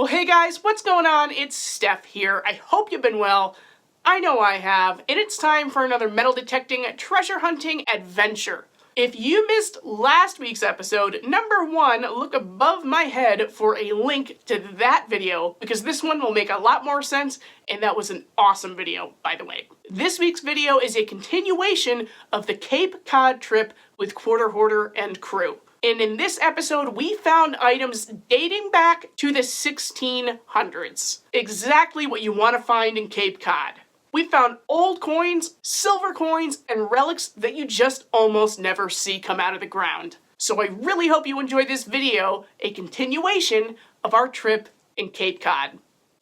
Well, hey guys, what's going on? It's Stef here. I hope you've been well. I know I have, and it's time for another metal detecting, treasure hunting adventure. If you missed last week's episode, number 1, look above my head for a link to that video, because this one will make a lot more sense, and that was an awesome video, by the way. This week's video is a continuation of the Cape Cod trip with Hoarder and crew. And in this episode, we found items dating back to the 1600s. Exactly what you want to find in Cape Cod. We found old coins, silver coins, and relics that you just almost never see come out of the ground. So I really hope you enjoyed this video, a continuation of our trip in Cape Cod.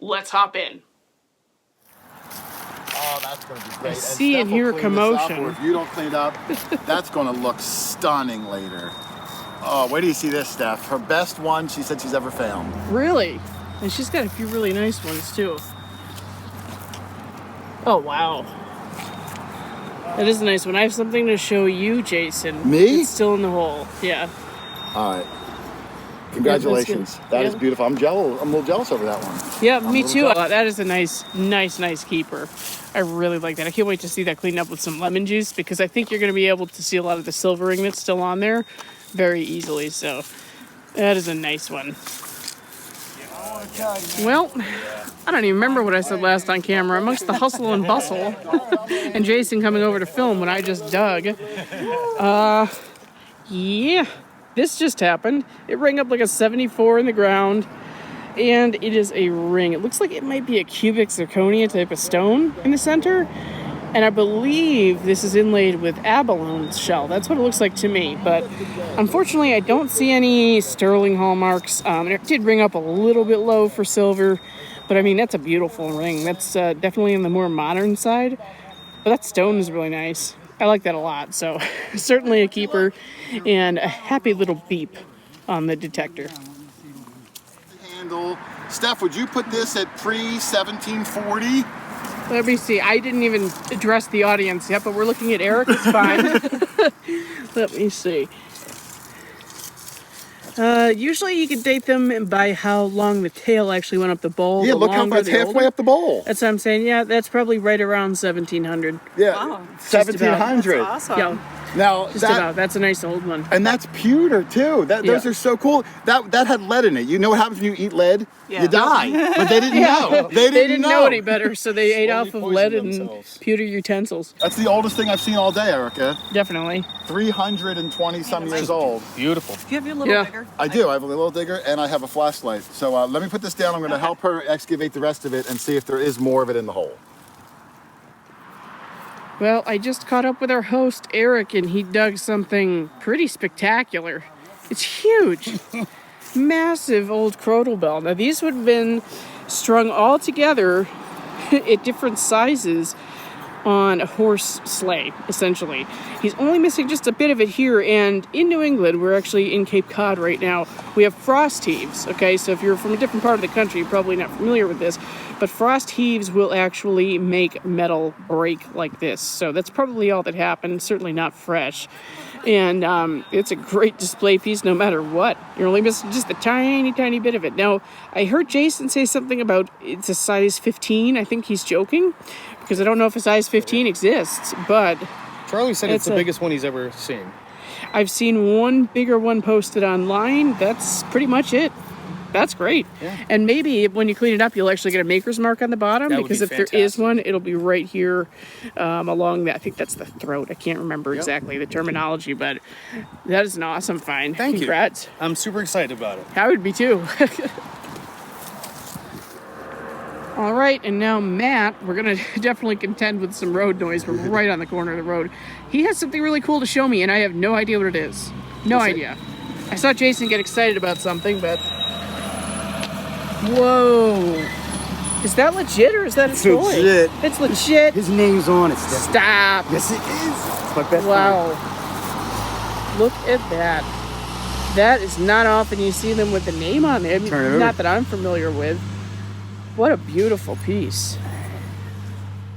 Let's hop in. Oh, that's going to be great. I see and hear commotion. If you don't clean it up, that's going to look stunning later. Oh, where do you see this, Stef? Her best one she said she's ever found. Really? And she's got a few really nice ones, too. Oh, wow. That is a nice one. I have something to show you, Jason. Me? It's still in the hole. Yeah. All right. Congratulations. That is beautiful. I'm jealous. I'm a little jealous over that one. Yeah, me too. That is a nice keeper. I really like that. I can't wait to see that cleaned up with some lemon juice, because I think you're going to be able to see a lot of the silvering that's still on there very easily. So that is a nice one. Well, I don't even remember what I said last on camera. Amongst the hustle and bustle and Jason coming over to film when I just dug. Yeah, this just happened. It rang up like a 74 in the ground, and it is a ring. It looks like it might be a cubic zirconia type of stone in the center, and I believe this is inlaid with abalone shell. That's what it looks like to me, but unfortunately I don't see any sterling hallmarks. It did ring up a little bit low for silver, but I mean, that's a beautiful ring. That's definitely on the more modern side, but that stone is really nice. I like that a lot, so certainly a keeper, and a happy little beep on the detector. Handle. Stef, would you put this at pre-1740? Let me see. I didn't even address the audience yet, but we're looking at Eric. It's fine. Let me see. Usually you can date them by how long the tail actually went up the bowl. Yeah, look how far it's halfway up the bowl. That's what I'm saying. Yeah, that's probably right around 1700. Yeah, wow. 1700. That's awesome. Yeah. Now, That's a nice old one. And that's pewter too. Those are so cool. That had lead in it. You know what happens when you eat lead? Yeah. You die. But they didn't know. They didn't know any better, so they ate off of lead and themselves. pewter utensils. That's the oldest thing I've seen all day, Erica. Definitely. 320 some years old. Beautiful. Do you have your little digger? I do. I have a little digger and I have a flashlight. So let me put this down. I'm going to help her excavate the rest of it and see if there is more of it in the hole. Well, I just caught up with our host, Eric, and he dug something pretty spectacular. It's huge. Massive old crotal bell. Now, these would have been strung all together at different sizes on a horse sleigh, essentially. He's only missing just a bit of it here, and in New England, we're actually in Cape Cod right now, we have frost heaves, okay? So if you're from a different part of the country, you're probably not familiar with this, but frost heaves will actually make metal break like this. So that's probably all that happened, certainly not fresh. And it's a great display piece no matter what. You're only missing just a tiny bit of it. Now, I heard Jason say something about it's a size 15. I think he's joking, because I don't know if a size 15 exists, but Charlie said it's the biggest one he's ever seen. I've seen one bigger one posted online. That's pretty much it. That's great. Yeah. And maybe when you clean it up, you'll actually get a maker's mark on the bottom, because if there is one, it'll be right here along that. I think that's the throat. I can't remember exactly the terminology, but that is an awesome find. Thank you. Congrats. I'm super excited about it. I would be too. All right, and now Matt, we're going to definitely contend with some road noise. We're right on the corner of the road. He has something really cool to show me, and I have no idea what it is. No idea. I saw Jason get excited about something, but... Whoa. Is that legit, or is that a toy? Legit. It's legit. His name's on it, Stef. Stop. Yes, it is. It's my best Wow. Look at that. That is not often you see them with the name on there. Turn it over. Not that I'm familiar with. What a beautiful piece.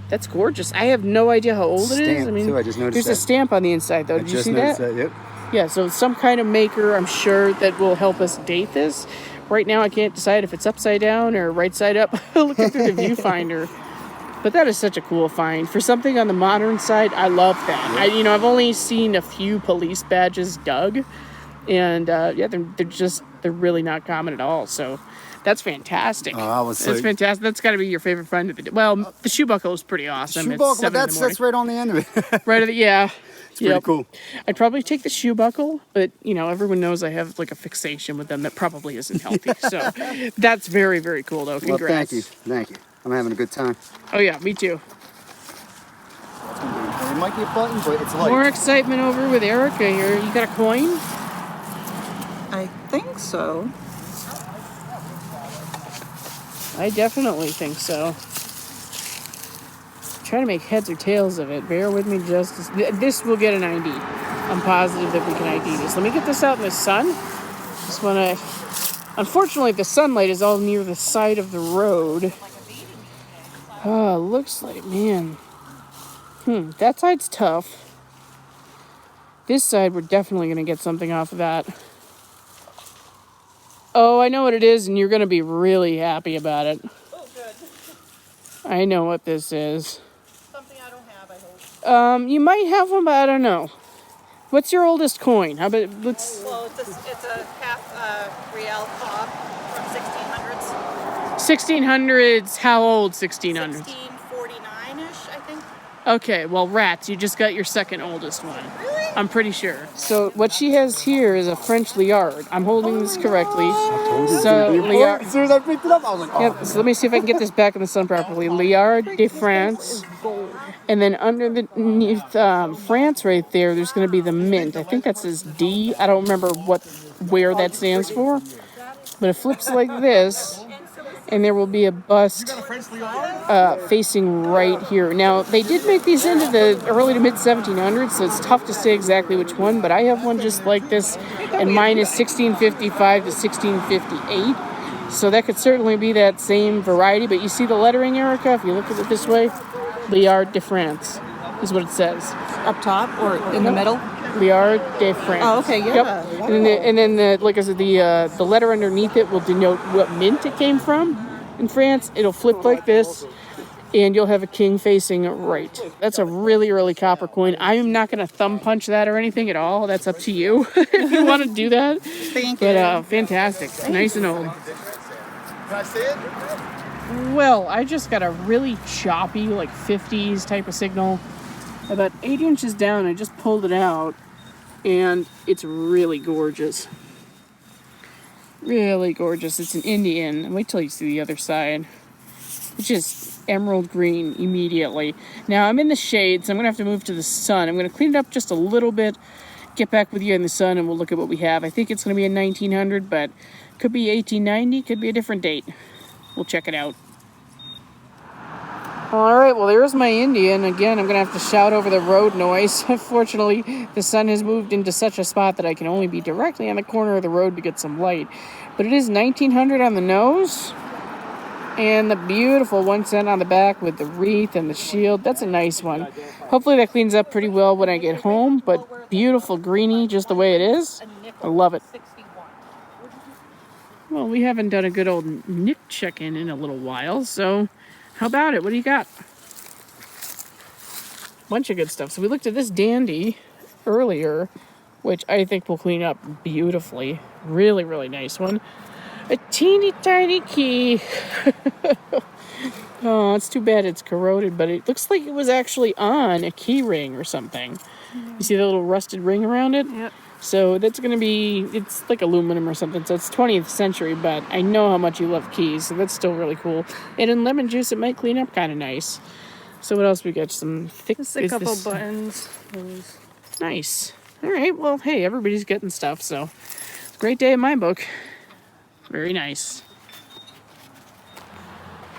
That's gorgeous. I have no idea how old it is. Stamp, too. I just noticed there's a that. stamp on the inside, though. Did you see that? Yep. Yeah, so some kind of maker, I'm sure, that will help us date this. Right now I can't decide if it's upside down or right side up looking through the viewfinder. But that is such a cool find. For something on the modern side, I love that. I've only seen a few police badges dug. And yeah, they're really not common at all. So that's fantastic. That's fantastic. That's got to be your favorite find of the day. Well, the shoe buckle is pretty awesome. Shoe buckle, that's right on the end of it. Right at the, yeah. It's pretty cool. I'd probably take the shoe buckle, but everyone knows I have like a fixation with them that probably isn't healthy. So that's very, very cool though. Congrats. Well, thank you. I'm having a good time. Oh yeah, me too. It might be a button, but it's light. More excitement over with Erica here. You got a coin? I think so. I definitely think so. Try to make heads or tails of it. Bear with me just this will get an ID. I'm positive that we can ID this. Let me get this out in the sun. Just want to... Unfortunately, the sunlight is all near the side of the road. Oh, looks like, man. That side's tough. This side, we're definitely going to get something off of that. Oh, I know what it is, and you're going to be really happy about it. Oh, good. I know what this is. Something I don't have, I hope. You might have one, but I don't know. What's your oldest coin? How about let's... Well, it's a half real pop from 1600s. 1600s, how old 1600s? 1649-ish, I think. Okay, well, rats, you just got your second oldest one. Really? I'm pretty sure. So what she has here is a French liard. I'm holding this correctly. So liard. As soon as I picked it up, I was like, oh. Yep, so let me see if I can get this back in the sun properly. Liard de France. And then underneath France right there, there's going to be the mint. I think that says D. I don't remember where that stands for. But it flips like this. And there will be a bust facing right here. Now, they did make these into the early to mid 1700s, so it's tough to say exactly which one, but I have one just like this, and mine is 1655 to 1658. So that could certainly be that same variety, but you see the lettering, Erica? If you look at it this way, Liard de France is what it says. Up top or in the middle? Liard de France. Oh, okay, yeah. Yep. And then like I said, the letter underneath it will denote what mint it came from. In France, it'll flip like this, and you'll have a king facing right. That's a really, really copper coin. I'm not going to thumb punch that or anything at all. That's up to you if you want to do that. Thank you. But fantastic. Nice and old. Can I see it? Well, I just got a really choppy, like 50s type of signal. About 8 inches down, I just pulled it out, and it's really gorgeous. Really gorgeous. It's an Indian. And wait till you see the other side. It's just emerald green immediately. Now, I'm in the shade, so I'm going to have to move to the sun. I'm going to clean it up just a little bit, get back with you in the sun, and we'll look at what we have. I think it's going to be a 1900, but could be 1890, could be a different date. We'll check it out. All right, well, there's my Indian. Again, I'm going to have to shout over the road noise. Unfortunately, the sun has moved into such a spot that I can only be directly on the corner of the road to get some light. But it is 1900 on the nose. And the beautiful 1 cent on the back with the wreath and the shield. That's a nice one. Hopefully that cleans up pretty well when I get home. But beautiful greeny, just the way it is. I love it. Well, we haven't done a good old nick check-in in a little while, so... How about it? What do you got? Bunch of good stuff. So we looked at this dandy earlier, which I think will clean up beautifully. Really, really nice one. A teeny tiny key. Oh, it's too bad it's corroded, but it looks like it was actually on a key ring or something. You see the little rusted ring around it? Yep. So that's going to be, it's like aluminum or something. So it's 20th century, but I know how much you love keys. So that's still really cool. And in lemon juice, it might clean up kind of nice. So what else we got? Some thick... Just a couple buttons. Nice. All right. Well, hey, everybody's getting stuff. So it's a great day in my book. Very nice.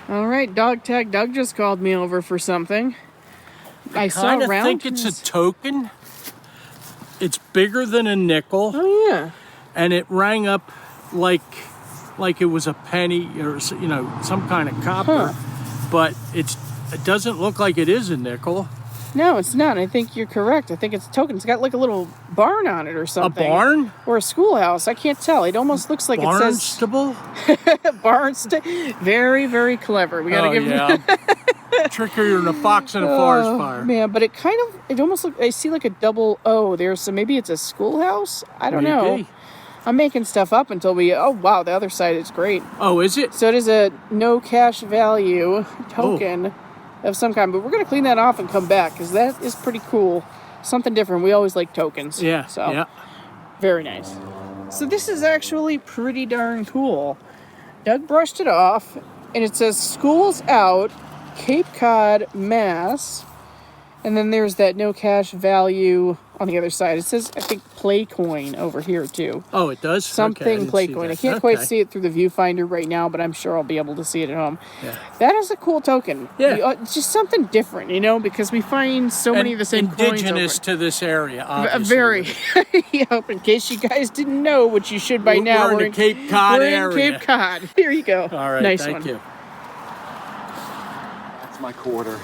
All right. Dog tag. Doug just called me over for something. I saw kind of round think it's a token. It's bigger than a nickel. Oh, yeah. And it rang up like it was a penny or, some kind of copper. Huh. But it doesn't look like it is a nickel. No, it's not. I think you're correct. I think it's a token. It's got like a little barn on it or A something. barn? Or a schoolhouse. I can't tell. It almost looks like it says Barnstable? Very, very clever. We gotta give him. Trickier than a fox in a forest fire. Man, but it almost looks, I see like a double O there, so maybe it's a schoolhouse? I don't know. Maybe. I'm making stuff up until oh wow, the other side is great. Oh, is it? So it is a no cash value token of some kind, but we're going to clean that off and come back, because that is pretty cool. Something different. We always like tokens. Yeah, So, yeah. very nice. So this is actually pretty darn cool. Doug brushed it off, and it says School's Out, Cape Cod, Mass. And then there's that no cash value on the other side. It says, I think, Play Coin over here, too. Oh, it does? Something Okay, Play Coin. I can't quite see it through the viewfinder right now, but I'm sure I'll be able to see it at home. Yeah. That is a cool token. Yeah. It's just something different, because we find so many of the same indigenous coins to this area, over. obviously. Very. Yep, in case you guys didn't know, which you should by now. We're in the Cape Cod area. We're in Cape Cod. Here you go. All right, nice thank one. you. That's my quarter.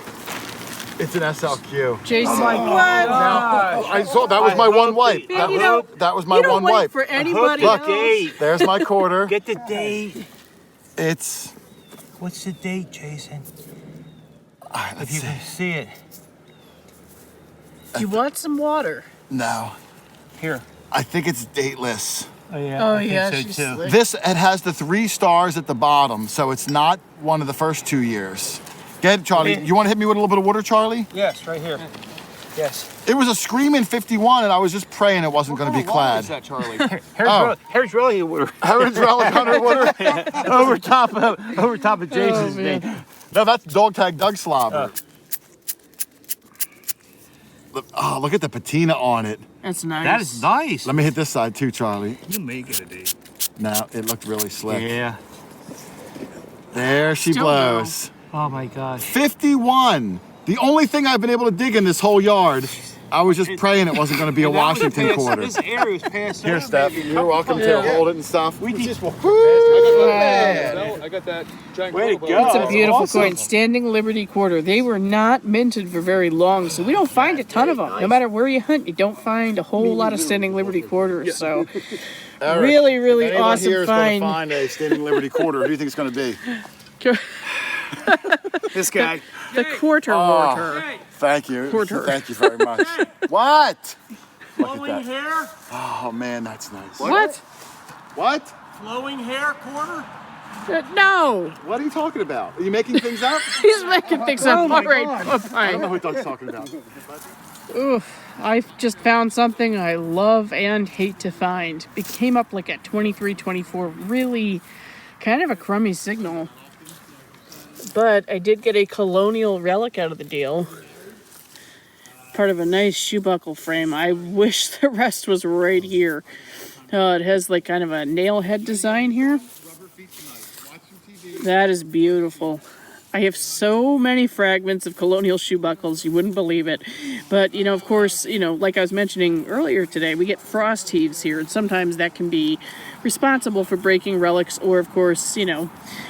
It's an SLQ. Jason, what? I saw that was my one wipe. That was my you don't one wait wipe. for anybody Look, else. there's my quarter. Get the date. It's. What's the date, Jason? All right, let's If you see. can see it. You want some water? No, Here. I think it's dateless. Oh, yeah. Oh, I think yeah, so, she's too. slick. It has the 3 stars at the bottom, so it's not one of the first 2 years. Get it, Charlie. You want to hit me with a little bit of water, Charlie? Yes, right here. Yes. It was a screaming 51, and I was just praying it wasn't going to be clad. Charlie? Here's really water. Heritage Relic Underwater? over top of Jason's name. No, that's dog tag Doug Slobber. Look at the patina on it. That's nice. That is nice. Let me hit this side too, Charlie. You may get a date. No, it looked really slick. Yeah. There she Still blows. Oh my gosh. 51. The only thing I've been able to dig in this whole yard. I was just praying it wasn't going to be a Washington quarter. This area was past Here, Steph. You're welcome to hold it and stuff. We just walked I got that giant Way to globe. go. It's a That's beautiful awesome. coin. Standing Liberty Quarter. They were not minted for very long, so we don't find a ton of them. No matter where you hunt, you don't find a whole lot of Standing Liberty Quarters. So, Eric, really, if really anyone awesome here is going to find. find a Standing Liberty quarter, who do you think it's going to be? This guy. The quarter water. Thank you. Quarter. Thank you very much. What? Look at Flowing that. hair? Oh, man, that's nice. What? What? Flowing hair quarter? No, What are you talking about? Are you making things up? he's making things up. All right, I don't know fine. who Doug's talking about. I've just found something I love and hate to find. It came up like at 23, 24. Really kind of a crummy signal. But I did get a colonial relic out of the deal. Part of a nice shoe buckle frame. I wish the rest was right here. It has like kind of a nail head design here. That is beautiful. I have so many fragments of colonial shoe buckles, you wouldn't believe it. But, of course, like I was mentioning earlier today, we get frost heaves here, and sometimes that can be responsible for breaking relics or, of course,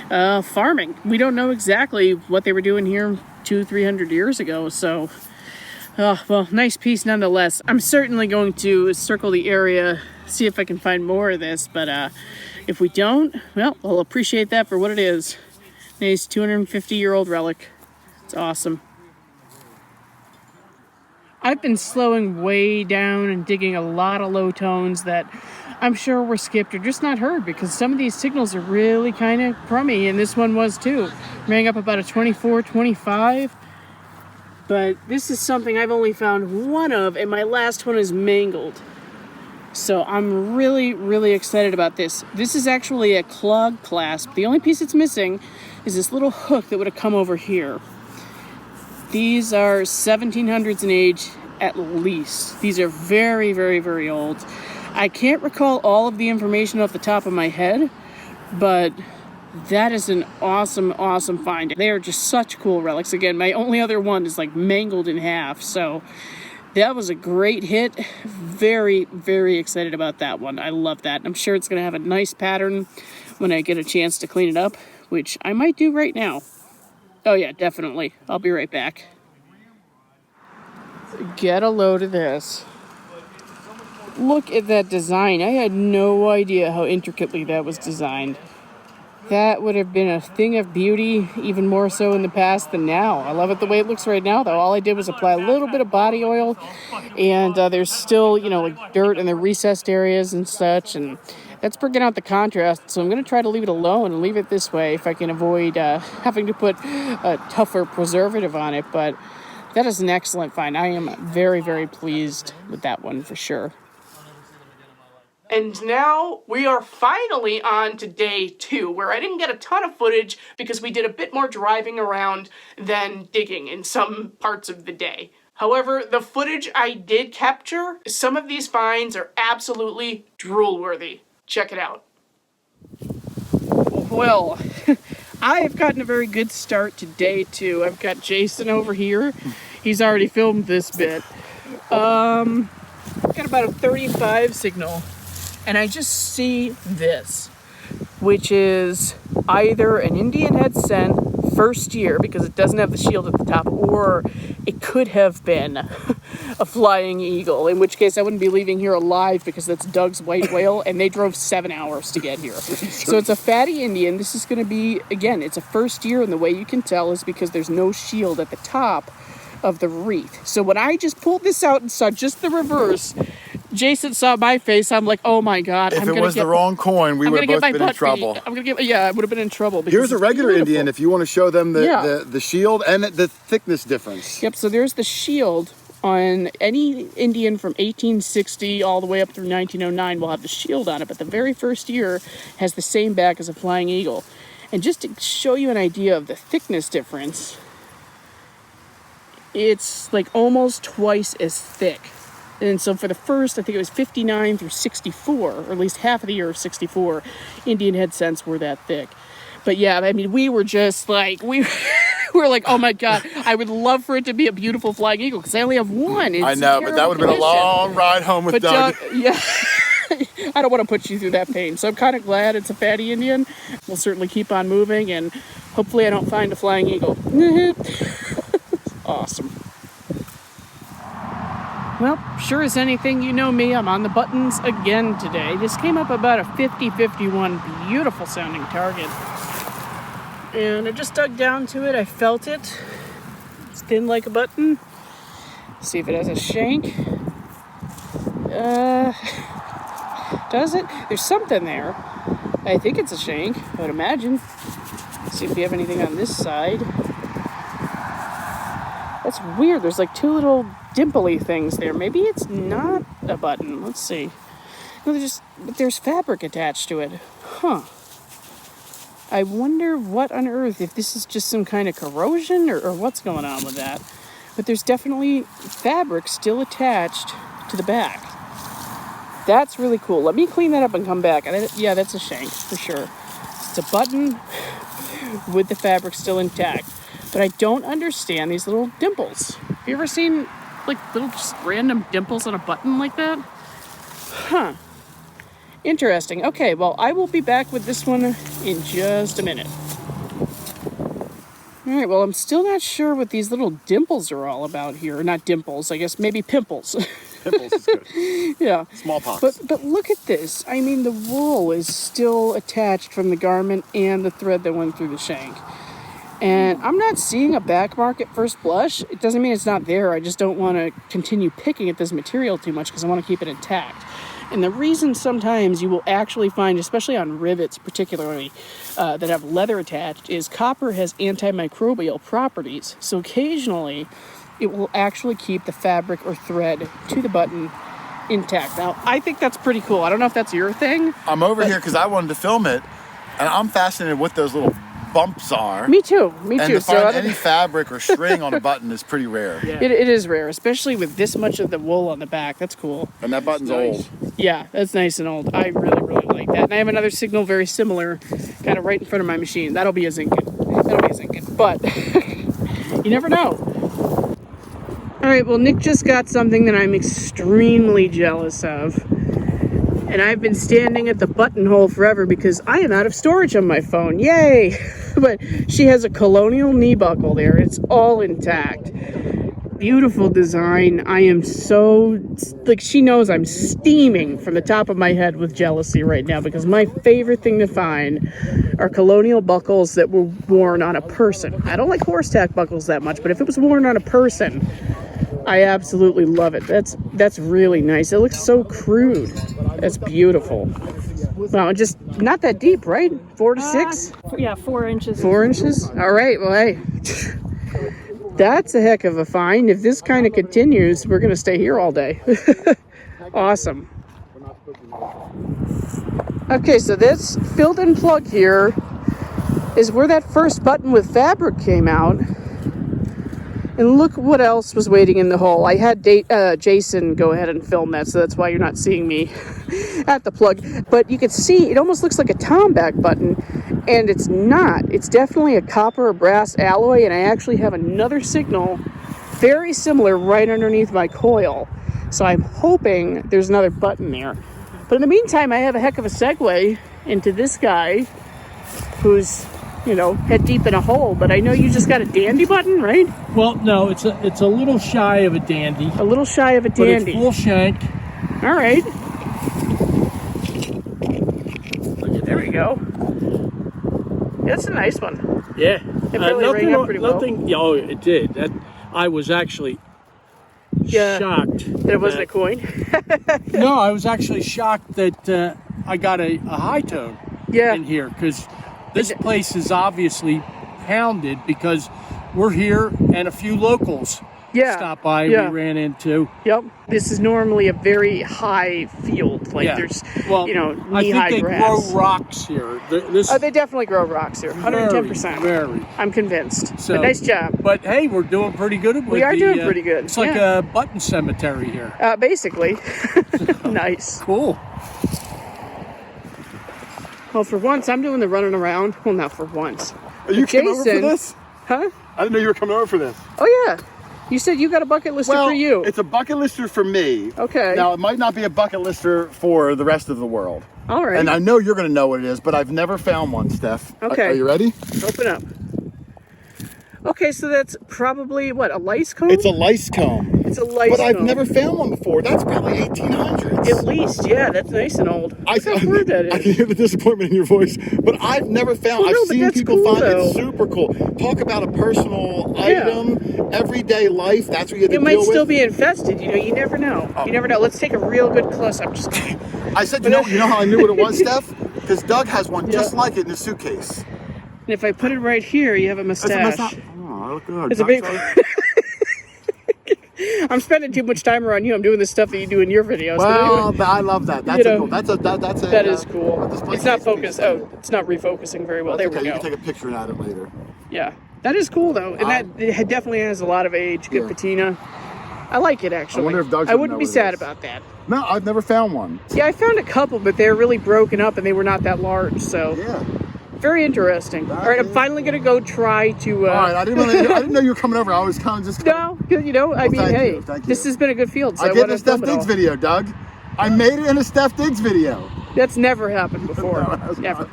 farming. We don't know exactly what they were doing here 200-300 years ago, so... well, nice piece nonetheless. I'm certainly going to circle the area, see if I can find more of this, but if we don't, well, I'll appreciate that for what it is. Nice 250-year-old relic. It's awesome. I've been slowing way down and digging a lot of low tones that I'm sure were skipped or just not heard, because some of these signals are really kind of crummy, and this one was too. Rang up about a 24, 25. But this is something I've only found one of, and my last one is mangled. So I'm really, really excited about this. This is actually a clog clasp. The only piece it's missing is this little hook that would have come over here. These are 1700s in age at least. These are very, very, very old. I can't recall all of the information off the top of my head, but that is an awesome, awesome find. They are just such cool relics. Again, my only other one is like mangled in half, so that was a great hit. Very, very excited about that one. I love that. I'm sure it's going to have a nice pattern when I get a chance to clean it up, which I might do right now. Oh yeah, definitely. I'll be right back. Get a load of this. Look at that design. I had no idea how intricately that was designed. That would have been a thing of beauty, even more so in the past than now. I love it the way it looks right now, though. All I did was apply a little bit of body oil, and there's still, like dirt in the recessed areas and such, and that's bringing out the contrast. So I'm going to try to leave it alone and leave it this way if I can avoid having to put a tougher preservative on it. But that is an excellent find. I am very, very pleased with that one for sure. And now we are finally on to day 2, where I didn't get a ton of footage because we did a bit more driving around than digging in some parts of the day. However, the footage I did capture, some of these finds are absolutely drool-worthy. Check it out. Well, I've gotten a very good start to day 2. I've got Jason over here. He's already filmed this bit. Got about a 35 signal. And I just see this, which is either an Indian head scent first year, because it doesn't have the shield at the top, or it could have been a flying eagle, in which case I wouldn't be leaving here alive because that's Doug's white whale, and they drove 7 hours to get here. So it's a fatty Indian. This is going to be, again, it's a first year, and the way you can tell is because there's no shield at the top of the wreath. So when I just pulled this out and saw just the reverse, Jason saw my face. I'm like, oh my God. If it was the wrong coin, we would have both been in trouble. I would have been in trouble. Here's a regular Indian if you want to show them the shield and the thickness difference. Yep, so there's the shield on any Indian from 1860 all the way up through 1909 will have the shield on it, but the very first year has the same back as a flying eagle. And just to show you an idea of the thickness difference, it's like almost twice as thick. And so for the first, I think it was 59 through 64, or at least half of the year of 64, Indian head scents were that thick. But yeah, I mean, we were just like, we were like, oh my God, I would love for it to be a beautiful flying eagle, because I only have one. I know, but that would have been a long ride home with Doug. Yeah, I don't want to put you through that pain. So I'm kind of glad it's a fatty Indian. We'll certainly keep on moving, and hopefully I don't find a flying eagle. Awesome. Well, sure as anything, you know me, I'm on the buttons again today. This came up about a 50-51 beautiful sounding target. And I just dug down to it, I felt it. It's thin like a button. See if it has a shank. Does it? There's something there. I think it's a shank, I would imagine. See if we have anything on this side. That's weird, there's like 2 little dimply things there. Maybe it's not a button. Let's see. No, but there's fabric attached to it. Huh. I wonder what on earth, if this is just some kind of corrosion or what's going on with that. But there's definitely fabric still attached to the back. That's really cool. Let me clean that up and come back. Yeah, that's a shank for sure. It's a button with the fabric still intact. But I don't understand these little dimples. Have you ever seen like little just random dimples on a button like that? Huh. Interesting. Okay, well, I will be back with this one in just a minute. All right, well, I'm still not sure what these little dimples are all about here. Not dimples, I guess maybe pimples. Pimples is good. Yeah. Smallpox. But look at this. I mean, the wool is still attached from the garment and the thread that went through the shank. And I'm not seeing a back mark at first blush. It doesn't mean it's not there. I just don't want to continue picking at this material too much because I want to keep it intact. And the reason sometimes you will actually find, especially on rivets particularly, that have leather attached, is copper has antimicrobial properties. So occasionally it will actually keep the fabric or thread to the button intact. Now, I think that's pretty cool. I don't know if that's your thing. I'm over here because I wanted to film it, and I'm fascinated with those little bumps are. Me too. And to find any fabric or string on a button is pretty rare. Yeah. It is rare, especially with this much of the wool on the back. That's cool. And that button's old. Yeah, that's nice and old. I really, really like that. And I have another signal very similar, kind of right in front of my machine. That'll be a Zinkin. But you never know. All right, well, Nick just got something that I'm extremely jealous of. And I've been standing at the buttonhole forever because I am out of storage on my phone. Yay! But she has a Colonial knee buckle there. It's all intact. Beautiful design. I am so, like, she knows I'm steaming from the top of my head with jealousy right now because my favorite thing to find are colonial buckles that were worn on a person. I don't like horse tack buckles that much, but if it was worn on a person, I absolutely love it. That's really nice. It looks so crude. That's beautiful. Wow, just not that deep, right? 4 to 6? Yeah, 4 inches. 4 inches? All right, well, hey. That's a heck of a find. If this kind of continues, we're going to stay here all day. Awesome. Okay, so this filled in plug here is where that first button with fabric came out. And look what else was waiting in the hole. I had Jason go ahead and film that, so that's why you're not seeing me at the plug. But you can see it almost looks like a Tomback button, and it's not. It's definitely a copper or brass alloy, and I actually have another signal very similar right underneath my coil. So I'm hoping there's another button there. But in the meantime, I have a heck of a segue into this guy who's, you know, head deep in a hole, but I know you just got a dandy button, right? Well, no, it's a little shy of a dandy. A little shy of a But dandy. it's full shank. All right. There we go. That's a nice one. Yeah. It really rang up pretty well. Oh, it did. I was actually shocked. That it wasn't a coin? No, I was actually shocked that I got a high tone in here, because this place is obviously pounded because we're here and a few locals stopped by we ran into. Yep. This is normally a very high field. Like there's, you know, knee-high I think they grass. grow rocks here. They definitely grow rocks here. 110%. Very. I'm convinced. So, but nice job. But hey, we're doing pretty good. We are doing pretty good. It's like a button cemetery here. Basically. Nice. Cool. Well, for once, I'm doing the running around. Well, not for once. Are you coming over for this? Huh? I didn't know you were coming over for this. Oh, yeah. You said you got a bucket lister for you. It's a bucket lister for me. Okay. Now, it might not be a bucket lister for the rest of the world. All right. And I know you're going to know what it is, but I've never found one, Steph. Okay. Are you ready? Open up. Okay, so that's probably, what, a lice comb? It's a lice comb. It's a lice But comb. I've never found one before. That's probably 1800s. At least, yeah, that's nice and old. I Look how weird that I is. can hear the disappointment in your voice, but I've never found. Well, no, I've but seen that's people cool, find though. it super cool. Talk about a personal item, everyday life. That's what you have to It deal might with. still be infested, you know, you never know. You never know. Let's take a real good close-up. Just I said, you know how I knew what it was, Steph? Because Doug has one just like it in his suitcase. And if I put it right here, you have a mustache. Oh, I look good. It's a big I'm spending too much time around you. I'm doing the stuff that you do in your videos. Well, I love that. That's cool. That's a. That is cool. display It's not case to be focused. displayed. Oh, it's not refocusing very well. That's There okay. we You go. can take a picture and add it later. Yeah, that is cool though, and that it definitely has a lot of age. Good patina. I like it actually. I wonder if Doug's I gonna wouldn't know be what it sad is. about that. No, I've never found one. Yeah, I found a couple, but they're really broken up and they were not that large. So Yeah. very interesting. All right, I'm finally gonna go try to. All right. I didn't know you were coming over. I was kind of just. No, 'cause, you know, I mean, thank hey, you, thank this you. has been a good field. So I I did want a to Steph film it Diggs all. video, Doug. I made it in a Steph Diggs video. That's never happened before. No, it has Never.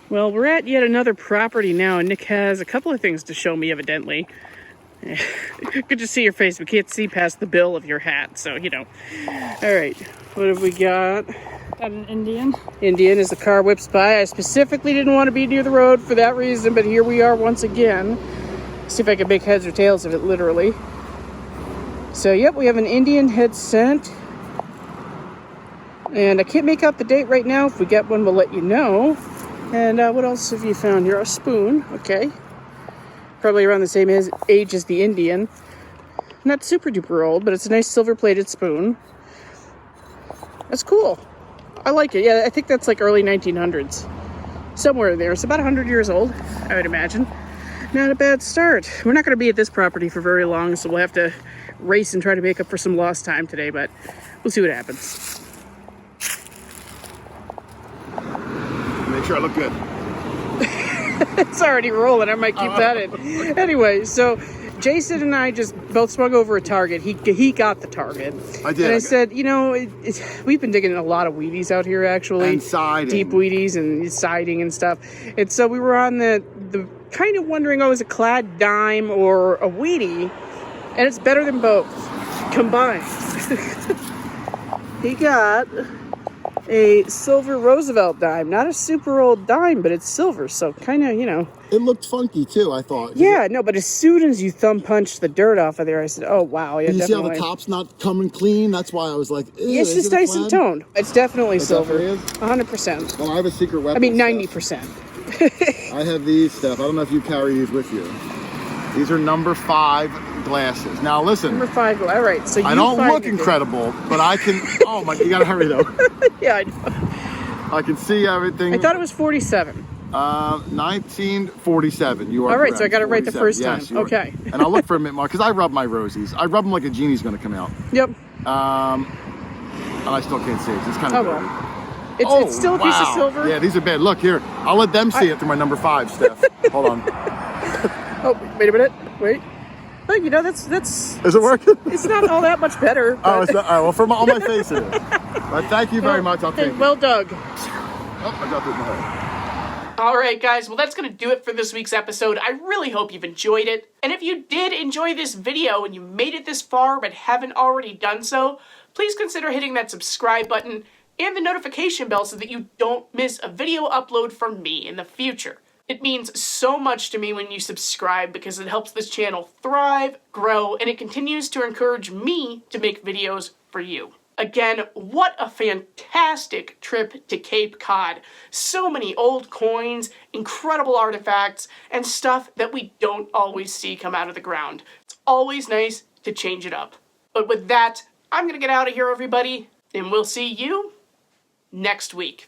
Well, we're at yet another property now, and Nick has a couple of things to show me, evidently. Good to see your face. We can't see past the bill of your hat, so, you know. All right, what have we got? Got an Indian. Indian as the car whips by. I specifically didn't want to be near the road for that reason, but here we are once again. See if I can make heads or tails of it, literally. So, yep, we have an Indian head scent. And I can't make out the date right now. If we get one, we'll let you know. And what else have you found here? A spoon, okay. Probably around the same age as the Indian. Not super duper old, but it's a nice silver plated spoon. That's cool. I like it. Yeah, I think that's like early 1900s. Somewhere in there. It's about 100 years old, I would imagine. Not a bad start. We're not going to be at this property for very long, so we'll have to race and try to make up for some lost time today, but we'll see what happens. Make sure I look good. It's already rolling. I might keep that in. Anyway, so Jason and I just both swung over a target. He got the target. I did. And I said, you know, we've been digging a lot of Wheaties out here, actually. And siding. Deep Wheaties and siding and stuff. And so we were on the the kind of wondering, oh, is it clad dime or a wheatie? And it's better than both combined. He got a silver Roosevelt dime, not a super old dime, but it's silver, so kind of, you know. It looked funky too, I thought. Yeah, no, but as soon as you thumb punched the dirt off of there, I said, oh, wow. Yeah, you definitely. see how the top's not coming clean? That's why I was like, ew, It's just nice and toned. It's definitely silver. Definitely 100%. Well, I have a secret weapon. I mean, Steph. 90%. I have these, Steph. I don't know if you carry these with you. These are number 5 glasses. Now listen. Number 5, all right. So you I don't find look it. incredible, but I can. Oh my! You gotta hurry though. Yeah, I know. I can see everything. I thought it was 47. 1947. You are All right, correct. so I got it right the 47. first time. Yes, you are. Okay. And I'll look for a mint mark because I rub my rosies. I rub them like a genie's gonna come out. Yep. And I still can't see it. It's kind of dirty. Well. It's still a piece of silver. Yeah, these are bad. Look here. I'll let them see it through my number 5, Steph. Hold on. Oh, wait a minute. Wait. Oh, you know, that's. Is it working? It's not all that much better. Oh, it's not. All right, well, on my face it is. But thank you very much. I'll take it. Well dug. Oh, I got this in my head. All right, guys. Well, that's going to do it for this week's episode. I really hope you've enjoyed it. And if you did enjoy this video and you made it this far but haven't already done so, please consider hitting that subscribe button and the notification bell so that you don't miss a video upload from me in the future. It means so much to me when you subscribe because it helps this channel thrive, grow, and it continues to encourage me to make videos for you. Again, what a fantastic trip to Cape Cod. So many old coins, incredible artifacts, and stuff that we don't always see come out of the ground. It's always nice to change it up. But with that, I'm going to get out of here, everybody, and we'll see you next week.